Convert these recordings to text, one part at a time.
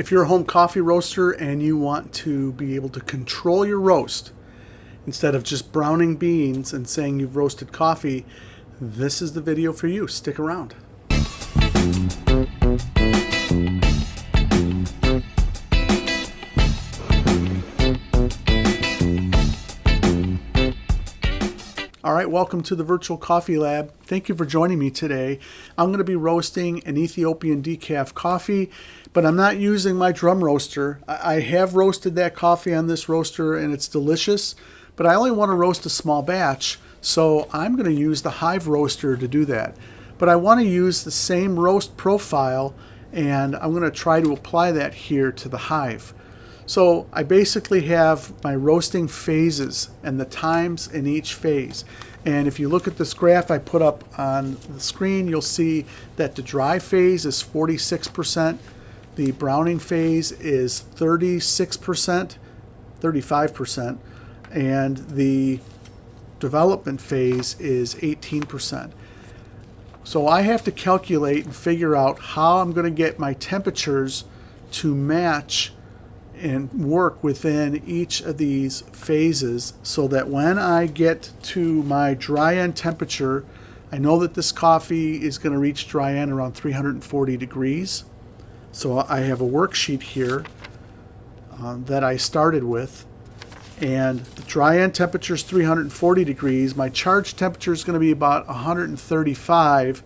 If you're a home coffee roaster and you want to be able to control your roast instead of just browning beans and saying you've roasted coffee, this is the video for you. Stick around. All right, welcome to the Virtual Coffee Lab. Thank you for joining me today. I'm going to be roasting an Ethiopian Decaf coffee, but I'm not using my drum roaster. I have roasted that coffee on this roaster and it's delicious, but I only want to roast a small batch, so I'm going to use the Hive Roaster to do that. But I want to use the same roast profile, and I'm going to try to apply that here to the Hive. So I basically have my roasting phases and the times in each phase. And if you look at this graph I put up on the screen, you'll see that the dry phase is 46%, the browning phase is 36%, 35%, and the development phase is 18%. So I have to calculate and figure out how I'm going to get my temperatures to match and work within each of these phases so that when I get to my dry end temperature, I know that this coffee is going to reach dry end around 340 degrees. So I have a worksheet here that I started with, and the dry end temperature is 340 degrees. My charge temperature is going to be about 135,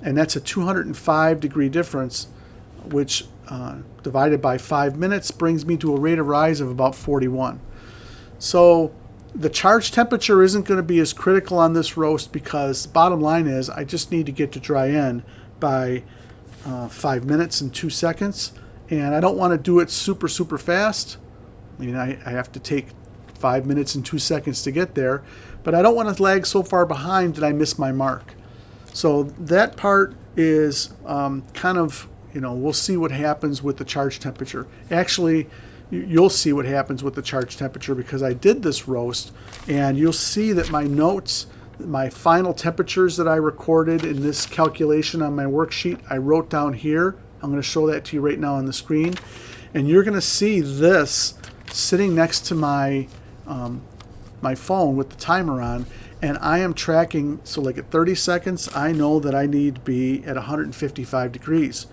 and that's a 205 degree difference, which divided by 5 minutes brings me to a rate of rise of about 41. So the charge temperature isn't going to be as critical on this roast because bottom line is I just need to get to dry end by 5 minutes and 2 seconds, and I don't want to do it super fast. I mean, I have to take 5 minutes and 2 seconds to get there, but I don't want to lag so far behind that I miss my mark. So that part is kind of, we'll see what happens with the charge temperature. Actually, you'll see what happens with the charge temperature because I did this roast, and you'll see that my notes, my final temperatures that I recorded in this calculation on my worksheet, I wrote down here. I'm going to show that to you right now on the screen, and you're going to see this sitting next to my my phone with the timer on, and I am tracking. So like at 30 seconds, I know that I need to be at 155 degrees.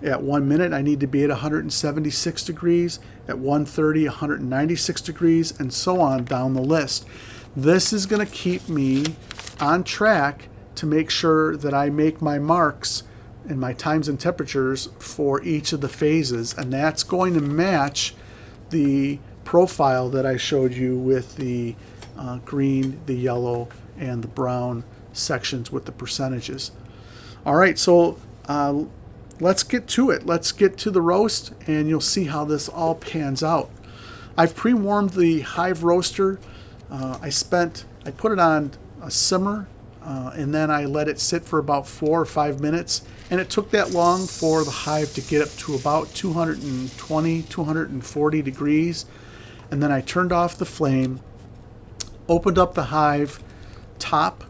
At 1 minute, I need to be at 176 degrees. At 1:30, 196 degrees, and so on down the list. This is going to keep me on track to make sure that I make my marks and my times and temperatures for each of the phases, and that's going to match the profile that I showed you with the green, the yellow, and the brown sections with the percentages. All right, so let's get to it. Let's get to the roast, and you'll see how this all pans out. I've pre-warmed the Hive Roaster. I put it on a simmer, and then I let it sit for about 4 or 5 minutes, and it took that long for the Hive to get up to about 220, 240 degrees. And then I turned off the flame, opened up the Hive top,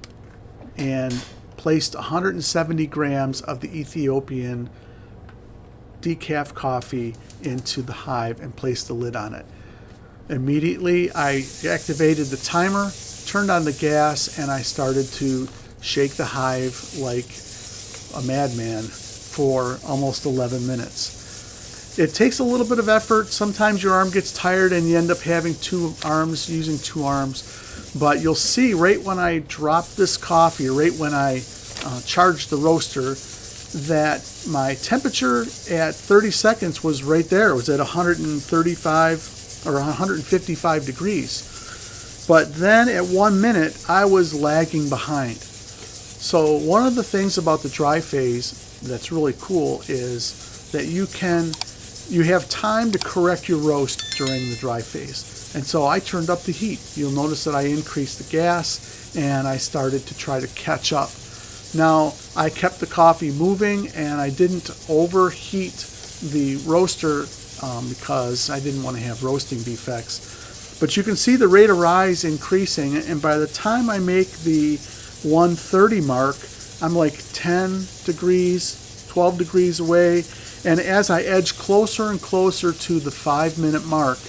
and placed 170 grams of the Ethiopian Decaf coffee into the Hive and placed the lid on it. Immediately I activated the timer, turned on the gas, and I started to shake the Hive like a madman for almost 11 minutes. It takes a little bit of effort. Sometimes your arm gets tired and you end up having using two arms. But you'll see right when I drop this coffee, right when I charge the roaster, that my temperature at 30 seconds was right there. It was at 135 or 155 degrees. But then at 1 minute, I was lagging behind. So one of the things about the dry phase that's really cool is that you have time to correct your roast during the dry phase. And so I turned up the heat. You'll notice that I increased the gas and I started to try to catch up. Now, I kept the coffee moving and I didn't overheat the roaster because I didn't want to have roasting defects. But you can see the rate of rise increasing, and by the time I make the 130 mark, I'm like 10 degrees, 12 degrees away, And as I edge closer and closer to the 5-minute mark,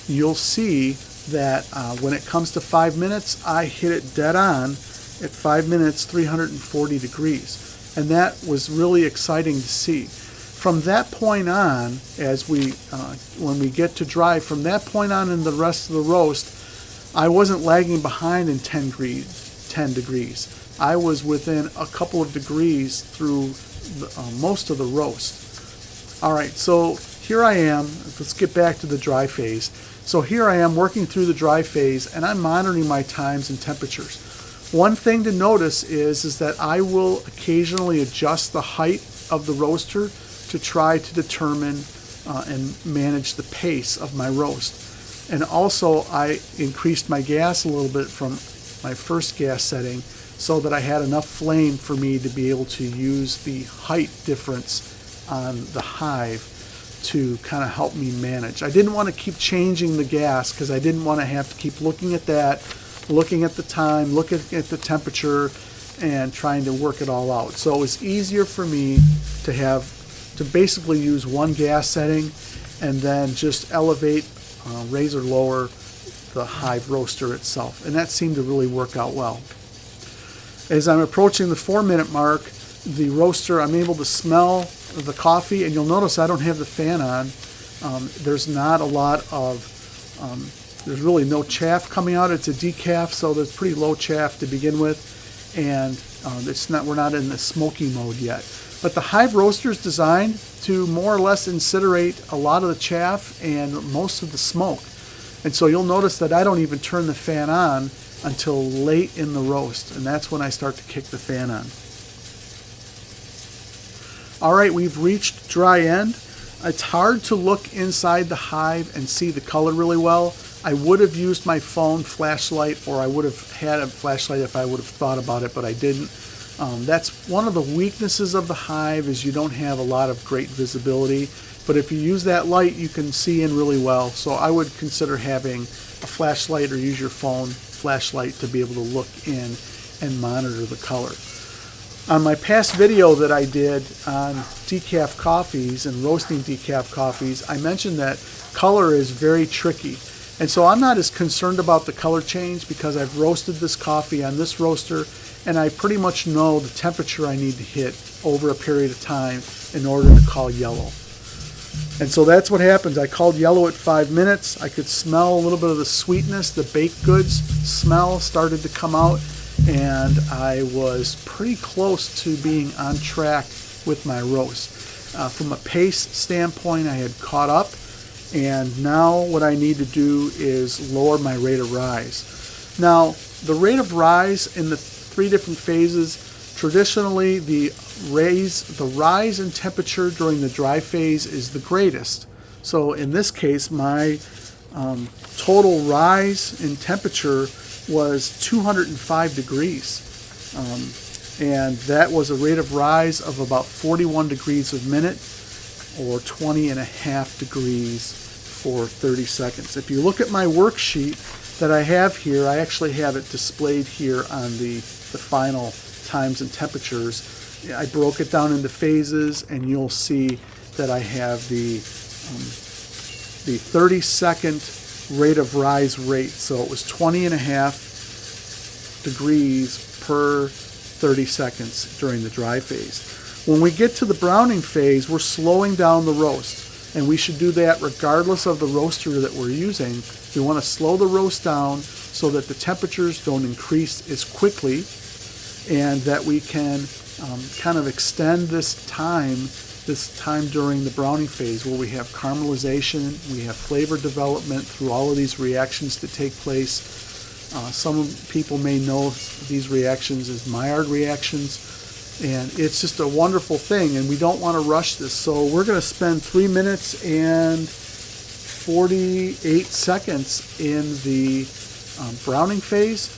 you'll see that when it comes to 5 minutes, I hit it dead on at 5 minutes, 340 degrees. And that was really exciting to see. From that point on, when we get to dry, from that point on in the rest of the roast, I wasn't lagging behind in 10 degrees. I was within a couple of degrees through most of the roast. All right, so here I am. Let's get back to the dry phase. So here I am working through the dry phase, and I'm monitoring my times and temperatures. One thing to notice is that I will occasionally adjust the height of the roaster to try to determine and manage the pace of my roast. And also I increased my gas a little bit from my first gas setting so that I had enough flame for me to be able to use the height difference on the Hive to kind of help me manage. I didn't want to keep changing the gas because I didn't want to have to keep looking at that, looking at the time, looking at the temperature, and trying to work it all out. So it was easier for me to basically use one gas setting and then just elevate, raise or lower the Hive Roaster itself. And that seemed to really work out well. As I'm approaching the 4-minute mark, the roaster, I'm able to smell the coffee, and you'll notice I don't have the fan on. There's not a lot of, there's really no chaff coming out. It's a decaf, so there's pretty low chaff to begin with, and we're not in the smoky mode yet. But the Hive Roaster is designed to more or less incinerate a lot of the chaff and most of the smoke. And so you'll notice that I don't even turn the fan on until late in the roast, and that's when I start to kick the fan on. All right, we've reached dry end. It's hard to look inside the Hive and see the color really well. I would have used my phone flashlight, or I would have had a flashlight if I would have thought about it, but I didn't. That's one of the weaknesses of the Hive, is you don't have a lot of great visibility. But if you use that light, you can see in really well. So I would consider having a flashlight or use your phone flashlight to be able to look in and monitor the color. On my past video that I did on decaf coffees and roasting decaf coffees, I mentioned that color is very tricky. And so I'm not as concerned about the color change because I've roasted this coffee on this roaster, and I pretty much know the temperature I need to hit over a period of time in order to call yellow. And so that's what happens. I called yellow at 5 minutes. I could smell a little bit of the sweetness. The baked goods smell started to come out, and I was pretty close to being on track with my roast. From a pace standpoint, I had caught up, and now what I need to do is lower my rate of rise. Now, the rate of rise in the 3 different phases, traditionally the rise in temperature during the dry phase is the greatest. So in this case, my total rise in temperature was 205 degrees. And that was a rate of rise of about 41 degrees a minute, or 20 and a half degrees for 30 seconds. If you look at my worksheet that I have here, I actually have it displayed here on the final times and temperatures. I broke it down into phases, and you'll see that I have the 30-second rate of rise rate. So it was 20 and a half degrees per 30 seconds during the dry phase. When we get to the browning phase, we're slowing down the roast, and we should do that regardless of the roaster that we're using. We want to slow the roast down so that the temperatures don't increase as quickly, and that we can kind of extend this time during the browning phase, where we have caramelization, we have flavor development through all of these reactions that take place. Some people may know these reactions as Maillard reactions, and it's just a wonderful thing, and we don't want to rush this. So we're going to spend 3 minutes and 48 seconds in the browning phase.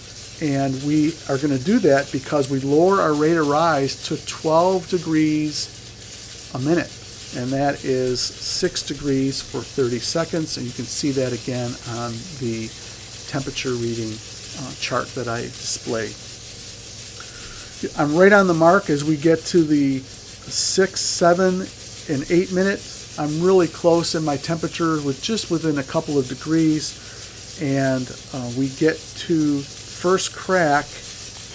And we are going to do that because we lower our rate of rise to 12 degrees a minute. And that is 6 degrees for 30 seconds. And you can see that again on the temperature reading chart that I display. I'm right on the mark as we get to the 6, 7, in 8 minutes, I'm really close in my temperature with just within a couple of degrees. And we get to first crack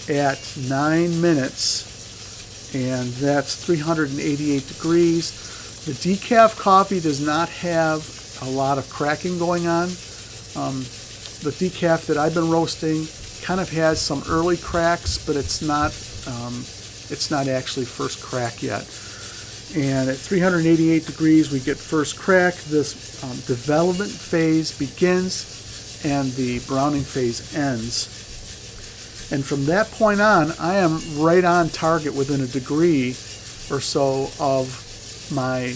at 9 minutes, and that's 388 degrees. The decaf coffee does not have a lot of cracking going on. The decaf that I've been roasting kind of has some early cracks, but it's not actually first crack yet. And at 388 degrees, we get first crack. This development phase begins and the browning phase ends. And from that point on, I am right on target within a degree or so of my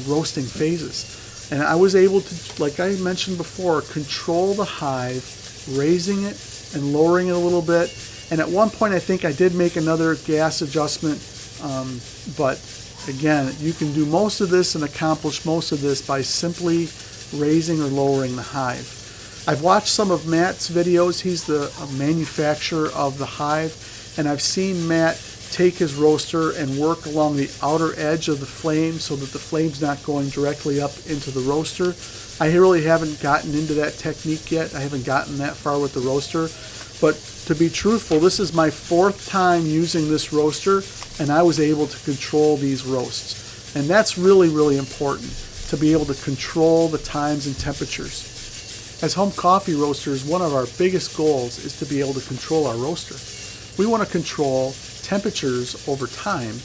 roasting phases. And I was able to, like I mentioned before, control the hive, raising it and lowering it a little bit. And at one point, I think I did make another gas adjustment, but again, you can do most of this and accomplish most of this by simply raising or lowering the hive. I've watched some of Matt's videos. He's the manufacturer of the Hive, and I've seen Matt take his roaster and work along the outer edge of the flame so that the flame's not going directly up into the roaster. I really haven't gotten into that technique yet. I haven't gotten that far with the roaster, but to be truthful, this is my 4th time using this roaster, and I was able to control these roasts. And that's really, really important, to be able to control the times and temperatures. As home coffee roasters, one of our biggest goals is to be able to control our roaster. We want to control temperatures over time,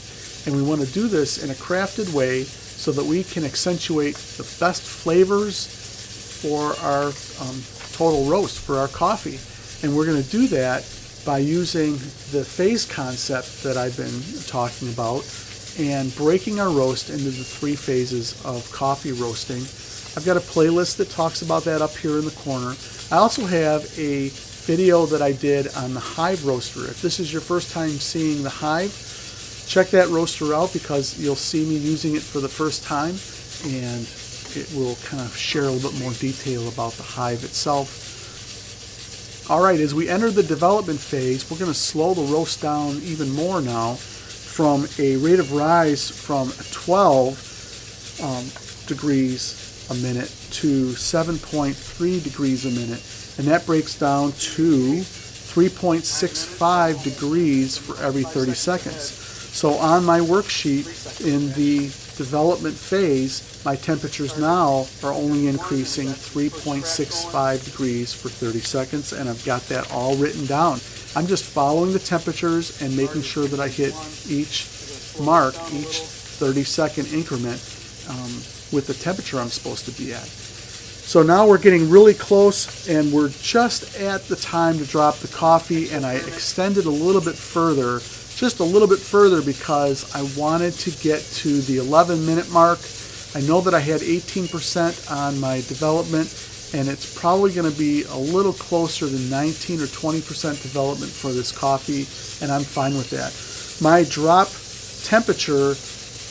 and we want to do this in a crafted way so that we can accentuate the best flavors for our total roast, for our coffee. And we're going to do that by using the phase concept that I've been talking about and breaking our roast into the 3 phases of coffee roasting. I've got a playlist that talks about that up here in the corner. I also have a video that I did on the Hive Roaster. If this is your first time seeing the Hive, check that roaster out because you'll see me using it for the first time, and it will kind of share a little bit more detail about the Hive itself. Alright, as we enter the development phase, we're going to slow the roast down even more now from a rate of rise from 12 degrees a minute to 7.3 degrees a minute, and that breaks down to 3.65 degrees for every 30 seconds. So on my worksheet in the development phase, my temperatures now are only increasing 3.65 degrees for 30 seconds, and I've got that all written down. I'm just following the temperatures and making sure that I hit each mark, each 30-second increment with the temperature I'm supposed to be at. So now we're getting really close, and we're just at the time to drop the coffee, and I extended a little bit further, just a little bit further, because I wanted to get to the 11-minute mark. I know that I had 18% on my development, and it's probably going to be a little closer to 19 or 20% development for this coffee, and I'm fine with that. My drop temperature,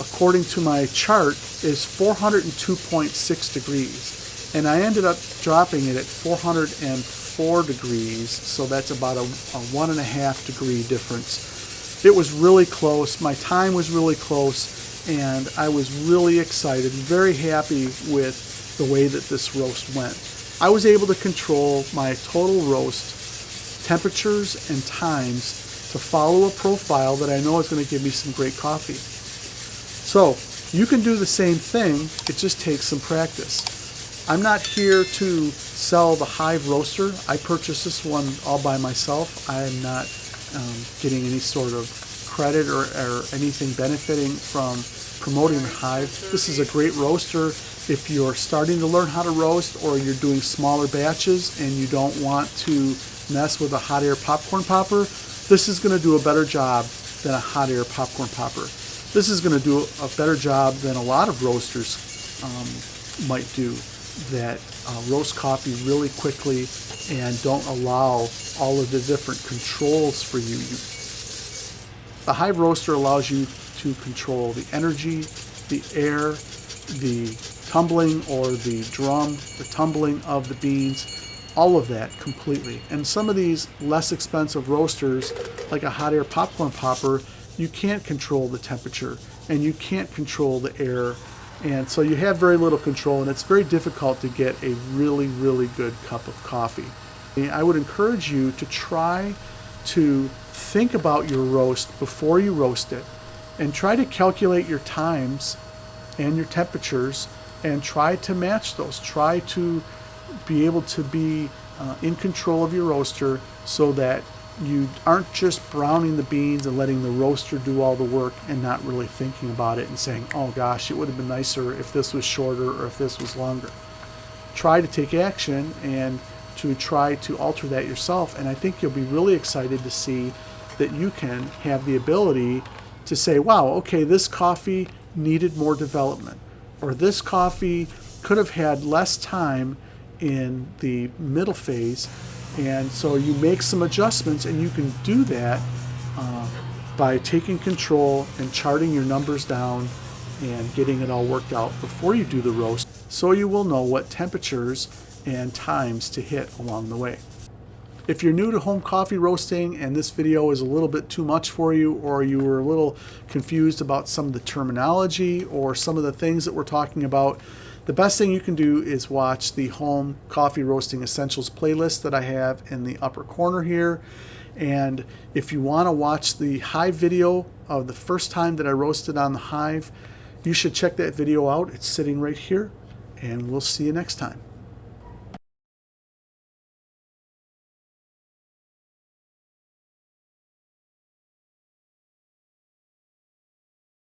according to my chart, is 402.6 degrees. And I ended up dropping it at 404 degrees, so that's about a 1.5 degree difference. It was really close. My time was really close, and I was really excited, very happy with the way that this roast went. I was able to control my total roast temperatures and times to follow a profile that I know is going to give me some great coffee. So you can do the same thing, it just takes some practice. I'm not here to sell the Hive Roaster. I purchased this one all by myself. I am not getting any sort of credit or anything benefiting from promoting the Hive. This is a great roaster if you're starting to learn how to roast, or you're doing smaller batches and you don't want to mess with a hot air popcorn popper. This is going to do a better job than a hot air popcorn popper. This is going to do a better job than a lot of roasters might do, that roast coffee really quickly and don't allow all of the different controls for you. The Hive Roaster allows you to control the energy, the air, the tumbling or the drum, the tumbling of the beans, all of that completely. And some of these less expensive roasters, like a hot air popcorn popper, you can't control the temperature. and you can't control the air. And so you have very little control, and it's very difficult to get a really, really good cup of coffee. I would encourage you to try to think about your roast before you roast it, and try to calculate your times and your temperatures and try to match those. Try to be able to be in control of your roaster so that you aren't just browning the beans and letting the roaster do all the work and not really thinking about it and saying, oh gosh, it would have been nicer if this was shorter or if this was longer. Try to take action and to try to alter that yourself, and I think you'll be really excited to see that you can have the ability to say, wow, okay, this coffee needed more development, or this coffee could have had less time in the middle phase. And so you make some adjustments, and you can do that by taking control and charting your numbers down and getting it all worked out before you do the roast, so you will know what temperatures and times to hit along the way. If you're new to home coffee roasting and this video is a little bit too much for you, or you were a little confused about some of the terminology or some of the things that we're talking about, the best thing you can do is watch the Home Coffee Roasting Essentials playlist that I have in the upper corner here. And if you want to watch the Hive video of the first time that I roasted on the Hive, you should check that video out. It's sitting right here, and we'll see you next time.